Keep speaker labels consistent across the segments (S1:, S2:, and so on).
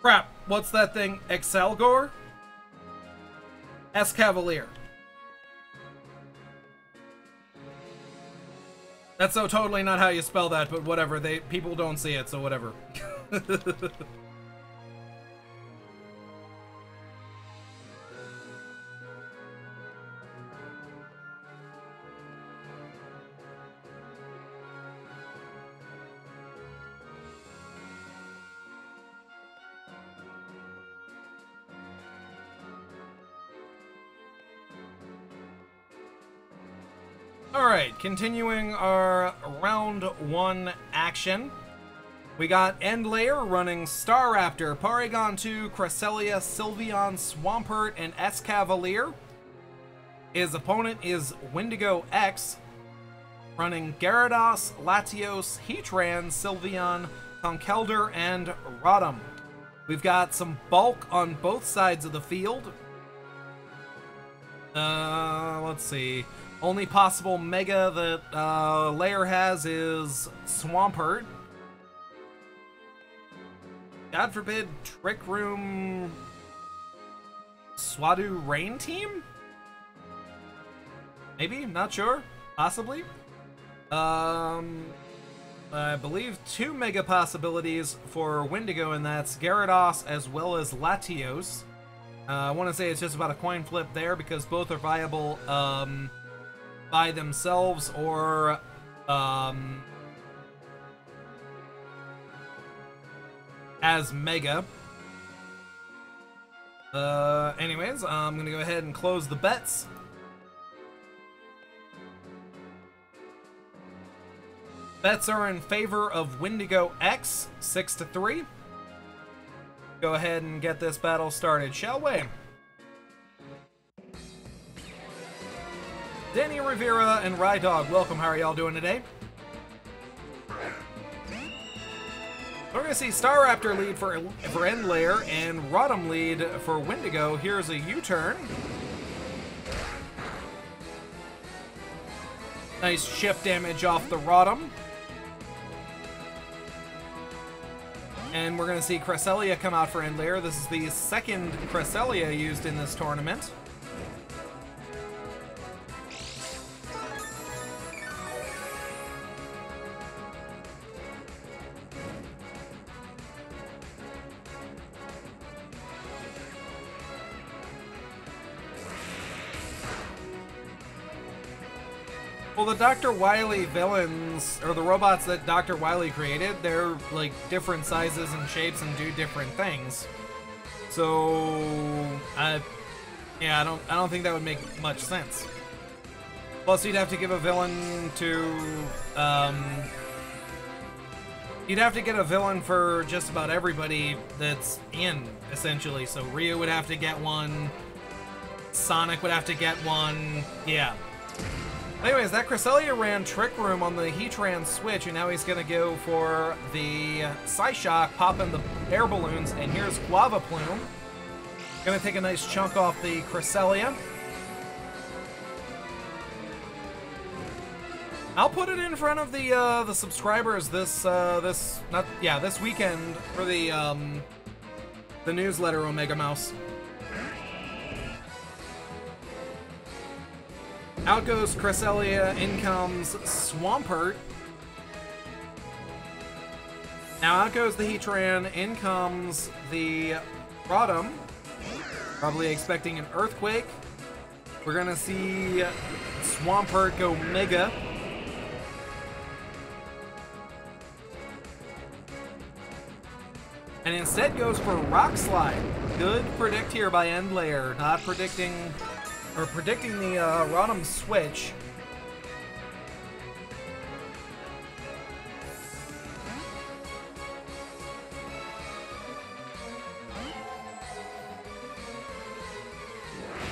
S1: Crap, what's that thing? Excelgor? Escavalier. That's so totally not how you spell that, but whatever. People don't see it, so whatever. Alright, continuing our round 1 action. We got Endlayer running Staraptor, Porygon 2, Cresselia, Sylveon, Swampert, and Escavalier. His opponent is Windigox, running Gyarados, Latios, Heatran, Sylveon, Conkeldurr, and Rotom. We've got some bulk on both sides of the field. Let's see. Only possible Mega that Layer has is Swampert. God forbid, Trick Room... Swadu Rain Team? Maybe? Not sure. Possibly. I believe 2 Mega possibilities for Windigo, and that's Gyarados as well as Latios. I want to say it's just about a coin flip there because both are viable by themselves or as Mega. Anyways, I'm gonna go ahead and close the bets. Bets are in favor of Windigox, 6-3. Go ahead and get this battle started, shall we? Danny Rivera and Rydog, welcome. How are y'all doing today? We're gonna see Staraptor lead for Endlayer and Rotom lead for Windigo. Here's a U-turn. Nice chip damage off the Rotom. And we're gonna see Cresselia come out for Endlayer. This is the second Cresselia used in this tournament. Well, the Dr. Wily villains, or the robots that Dr. Wily created, they're like different sizes and shapes and do different things. So, yeah, I don't think that would make much sense. Plus, you'd have to give a villain to, you'd have to get a villain for just about everybody that's in, essentially. So Ryu would have to get one, Sonic would have to get one, yeah. Anyways, that Cresselia ran Trick Room on the Heatran switch, and now he's going to go for the Psyshock, popping the air balloons, and here's Guava Plume. Going to take a nice chunk off the Cresselia. I'll put it in front of the subscribers this weekend for the newsletter, Omega Mouse. Out goes Cresselia, in comes Swampert. Now out goes the Heatran, in comes the Rotom. Probably expecting an Earthquake. We're gonna see Swampert go Mega. And instead goes for Rock Slide. Good predict here by Endlayer, not predicting... or predicting the Rotom switch.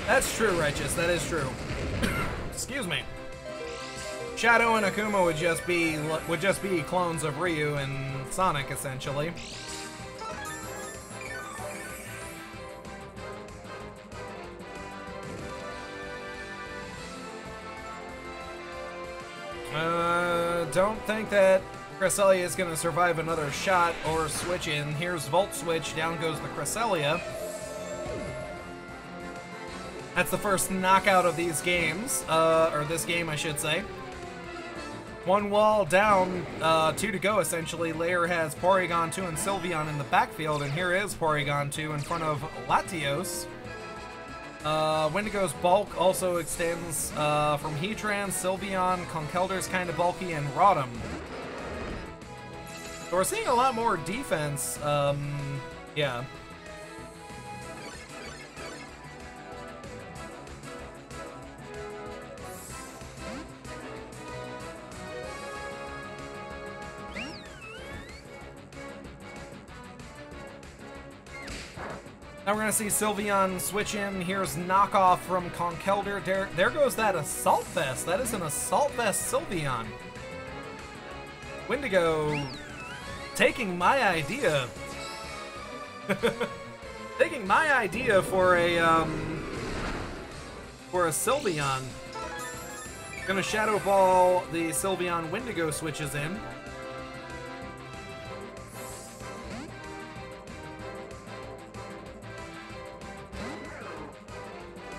S1: That's true, Righteous. That is true. Excuse me. Shadow and Akuma would just be clones of Ryu and Sonic, essentially. Don't think that Cresselia is going to survive another shot or switch in. Here's Volt Switch. Down goes the Cresselia. That's the first knockout of these games. Or this game, I should say. One wall down, 2 to go, essentially. Layer has Porygon 2 and Sylveon in the backfield, and here is Porygon 2 in front of Latios. Windigo's bulk also extends from Heatran, Sylveon, Conkeldur's kind of bulky, and Rotom. So we're seeing a lot more defense, yeah. Now we're going to see Sylveon switch in. Here's knockoff from Conkeldurr. There goes that Assault Vest. That is an Assault Vest Sylveon. Windigo taking my idea. Taking my idea for a Sylveon. Gonna Shadow Ball the Sylveon. Windigo switches in.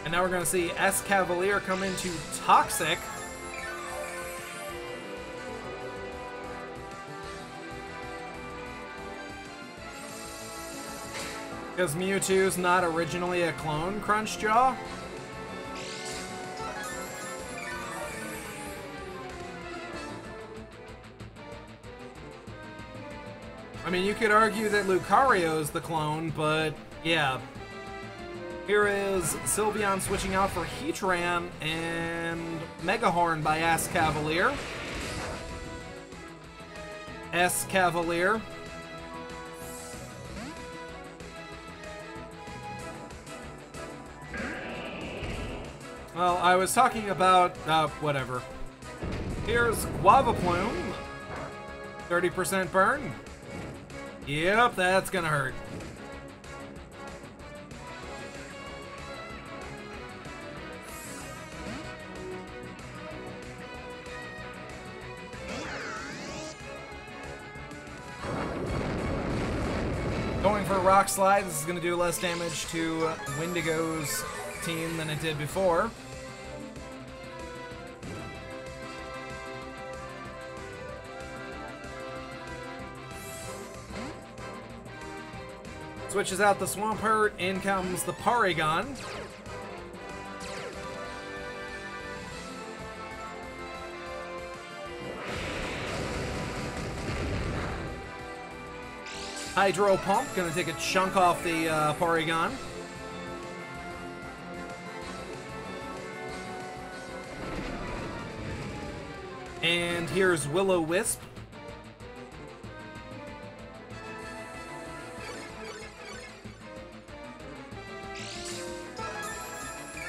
S1: And now we're gonna see Escavalier come into Toxic. Because Mewtwo's not originally a clone, Crunchjaw. I mean, you could argue that Lucario's the clone, but yeah. Here is Sylveon switching out for Heatran and Megahorn by Escavalier. Escavalier. Well, I was talking about, whatever. Here's Guava Plume. 30% burn. Yep, that's gonna hurt. Going for a Rock Slide. This is gonna do less damage to Windigo's team than it did before. Switches out the Swampert, in comes the Porygon. Hydro Pump, gonna take a chunk off the Porygon. And here's Will-O-Wisp.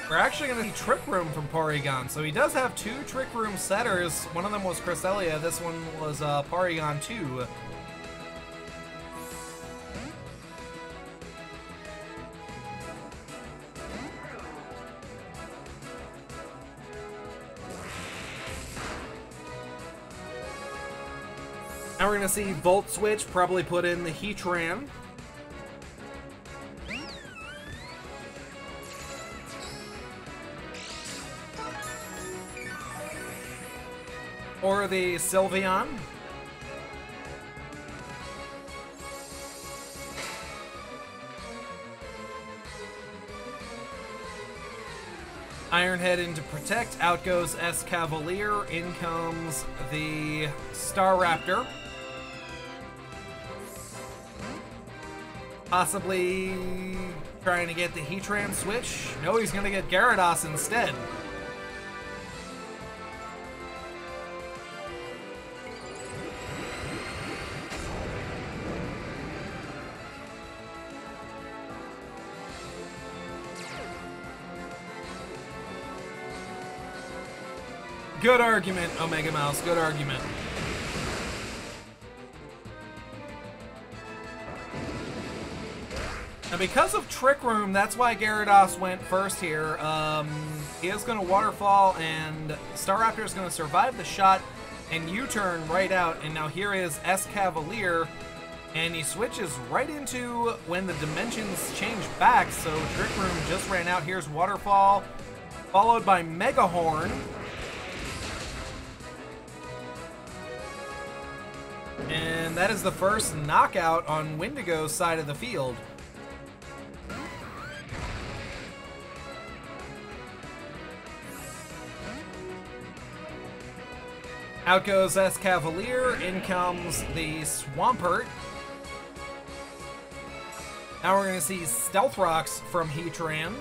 S1: We're actually going to see Trick Room from Porygon. So he does have 2 Trick Room setters. One of them was Cresselia. This one was Porygon 2. Now we're going to see Volt Switch probably put in the Heatran. Or the Sylveon. Iron Head into Protect. Out goes Escavalier. In comes the Staraptor. Possibly trying to get the Heatran switch. No, he's going to get Gyarados instead. Good argument, Omega Mouse. Good argument. Now, because of Trick Room, that's why Gyarados went first here. He is going to Waterfall, and Staraptor is going to survive the shot and U-turn right out, and now here is S Cavalier, and he switches right into when the dimensions change back, so Trick Room just ran out. Here's Waterfall, followed by Mega Horn. And that is the first knockout on Windigo's side of the field. Out goes S Cavalier, in comes the Swampert. Now we're going to see Stealth Rocks from Heatran.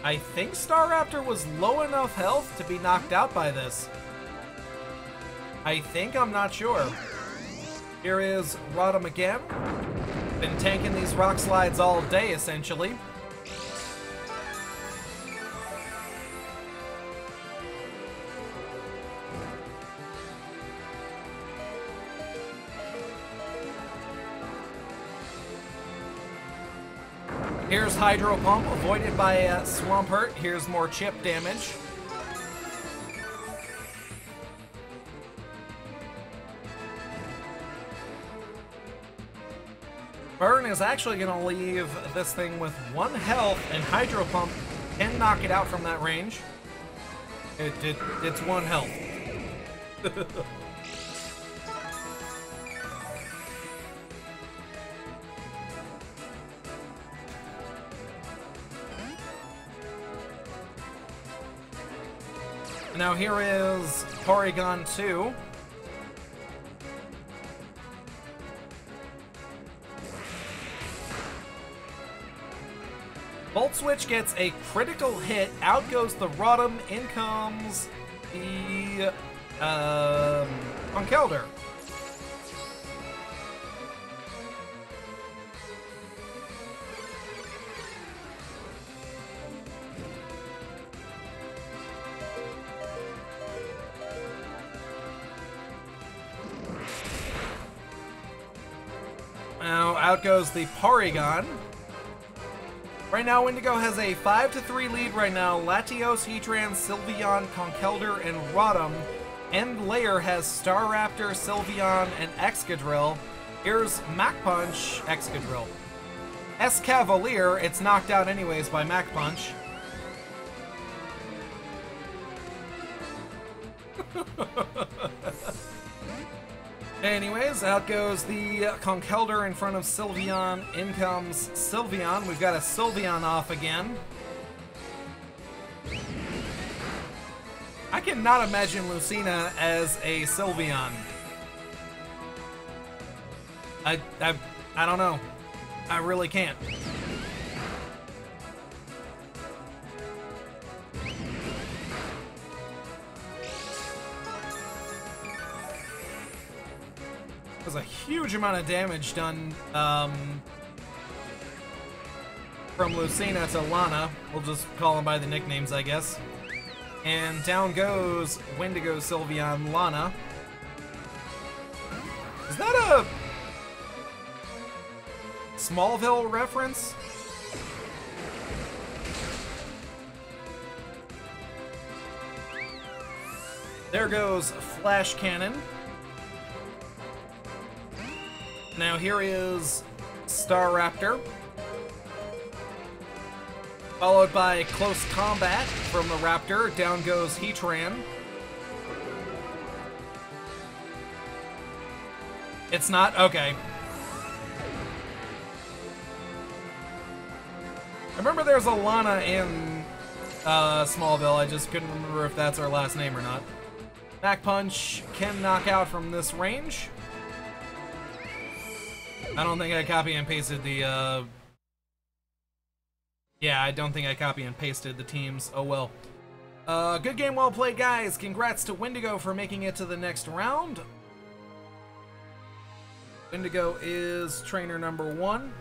S1: I think Staraptor was low enough health to be knocked out by this. I think, I'm not sure. Here is Rotom again. Been tanking these rock slides all day, essentially. Here's Hydro Pump, avoided by Swampert. Here's more chip damage. Burn is actually going to leave this thing with 1 health, and Hydro Pump can knock it out from that range. It's 1 health. Now here is Porygon 2. Volt Switch gets a critical hit. Out goes the Rotom. In comes the Conkeldurr. Now out goes the Porygon. Right now, Windigo has a 5-3 lead right now. Latios, Heatran, Sylveon, Conkeldurr, and Rotom. Endlayer has Staraptor, Sylveon, and Excadrill. Here's Mach Punch, Excadrill. S Cavalier, it's knocked out anyways by Mach Punch. Anyways, out goes the Conkeldurr in front of Sylveon. In comes Sylveon. We've got a Sylveon off again. I cannot imagine Lucina as a Sylveon. I don't know. I really can't. There's a huge amount of damage done from Lucina to Lana. We'll just call them by the nicknames, I guess. And down goes Windigo, Sylveon, Lana. Is that a Smallville reference? There goes Flash Cannon. Now here is Staraptor, followed by Close Combat from the Raptor. Down goes Heatran. It's not? Okay. I remember there's a Lana in Smallville. I just couldn't remember if that's her last name or not. Mach Punch can knock out from this range. I don't think I copy and pasted the, yeah, I don't think I copy and pasted the teams. Oh well. Good game, well played, guys. Congrats to Windigo for making it to the next round. Windigo is trainer number 1.